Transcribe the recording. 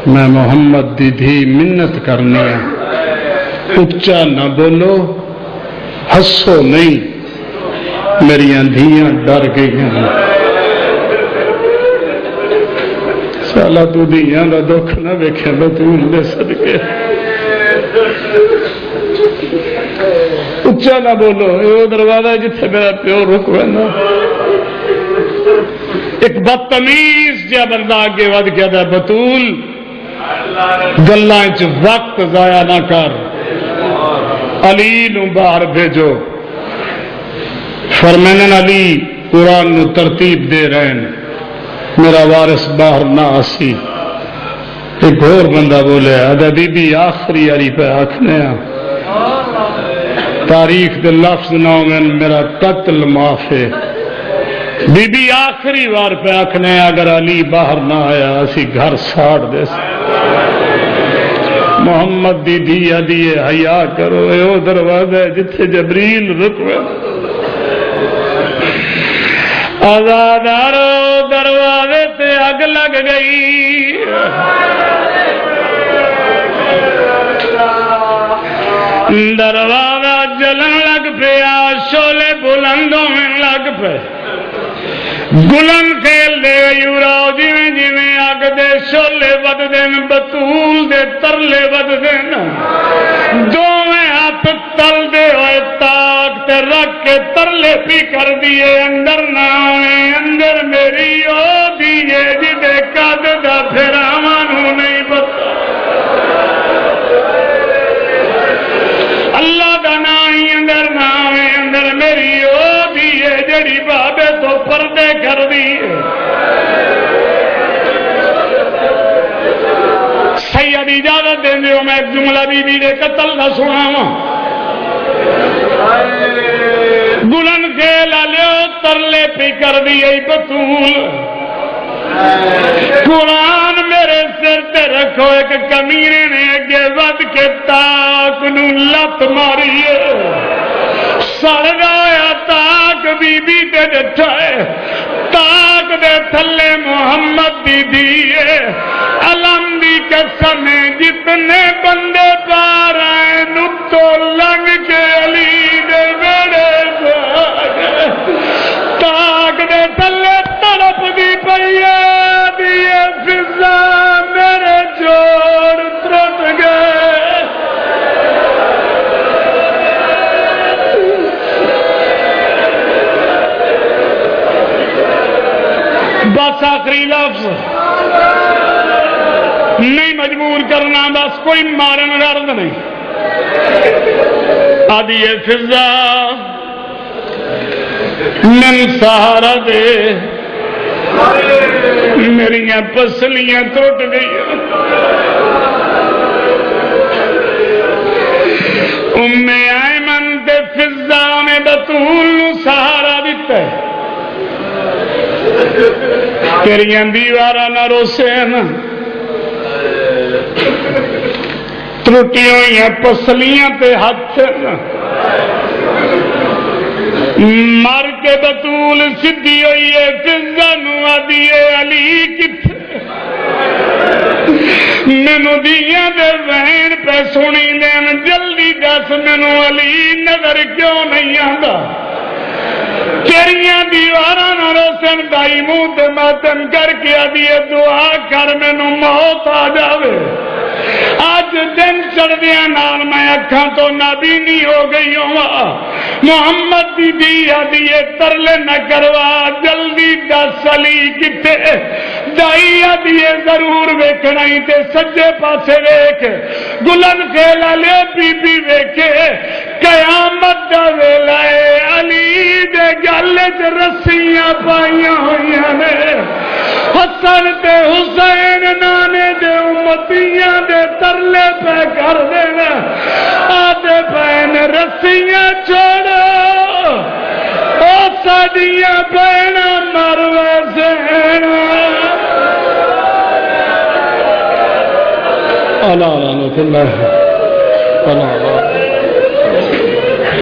میں محمد دی دھی منت کرنی ہے، اچا نہ بولو، ہسو نہیں، میریاں دھیاں ڈر گئی ہیں۔ سالا تو دھیاں دا دکھ نہ ویکھے بطول دے صدقے، اچا نہ بولو، یہ دروازہ جتھے میرا پیو رک وینا۔ ایک بدتمیز جا بندہ آگے ود گیا تھا، بطول گلاں چ وقت ضائع نہ کر، علی نو باہر بھیجو۔ فرمائن علی قرآن نو ترتیب دے رہے ہیں، میرا وارث باہر نہ آسی۔ ایک اور بندہ بولے ادا بی بی آخری علی پہ آکھنے تاریخ دے لفظ نہ ہوگن میرا قتل معاف ہے۔ بی بی آخری بار پہ آکھنے اگر علی باہر نہ آیا اسی گھر ساڑ دے سے۔ محمد دی دیا دیے حیا کرو، اے او دروازہ ہے جتھے جبریل رکوے۔ آزادارو دروازے تے اگ لگ گئی، دروازہ جلن لگ پیا، شولے بلند ہونے لگ پے۔ گلن کھیل دے یوراؤ جویں جویں اگ دے Sholay with then, بطول they ترلے with دین، دوویں ہاتھ تل دے ہوئے تاک تے رکھ کے ترلے پی کر دیے، اندر نہ آئے، اندر میری او دیے جدے قد دا پھراواں نو نہیں پتا۔ اللہ دا نائی اندر نہ آئے، اندر میری او دیے جڑی بابے تو پردے کر دیے۔ سید اجازت دیں دیو میں ایک جملہ بی بی دے قتل نہ سناواں۔ گلن کھیل لیو ترلے پی کر دیے بطول، قرآن میرے سر تے رکھو، ایک کمینے نے اگے ود کے تاک نو لت ماری ہے، سڑ گیا تاک بی بی تے ڈٹھا ہے، تاک دے تھلے محمد دی دیئے، علم دی قسم جتنے بندے پار آئے نتو لنگ کے علی دے بیڑے تاک دے تھلے تڑپ دی پئیے دیئے فضا میرے جوڑ ترٹ گئے۔ بس آخری لفظ نہیں مجبور کرنا، بس کوئی مارن غرض نہیں۔ آدھی فضا من سہارا دے، میریاں پسلیاں ٹوٹ گئی، ام ایمن تے فضا نے بطول نو سہارا دیتا ہے، تیریاں دیواراں نہ روسے نا، ٹوٹی ہوئی پسلیاں تے ہاتھ مر کے بطول سدھی ہوئی ہے، فضا نو آدھی علی کتھے، مینو دیاں دے وین پہ سنی دین، جلدی دس مینو علی نظر کیوں نہیں آندا، تیریاں دیواراں نہ روسن، دائی منہ تے ماتم کر کے آدھی دعا کر مینو موت آ جاوے۔ آج دن چڑھدیاں نال میں اکھاں تو نابینی ہو گئی ہوں، محمد دی دی آدھیے ترلے نہ کروا، جلدی دس علی کتے، دائی آدھیے ضرور ویکھنا ہی تے سجے پاسے ویکھ، گلن کھیلا لے بی بی ویکھے، قیامت دا ویلا ہے، علی دے گلے چ رسیاں پائیاں ہوئیاں نے، حسن تے حسین نانے دے امتیاں دے ترلے پہ کر دینا، آدھے بہن رسیاں چھوڑو، او ساڈیاں بہن مروے سینا۔ اللہ اللہ اللہ اللہ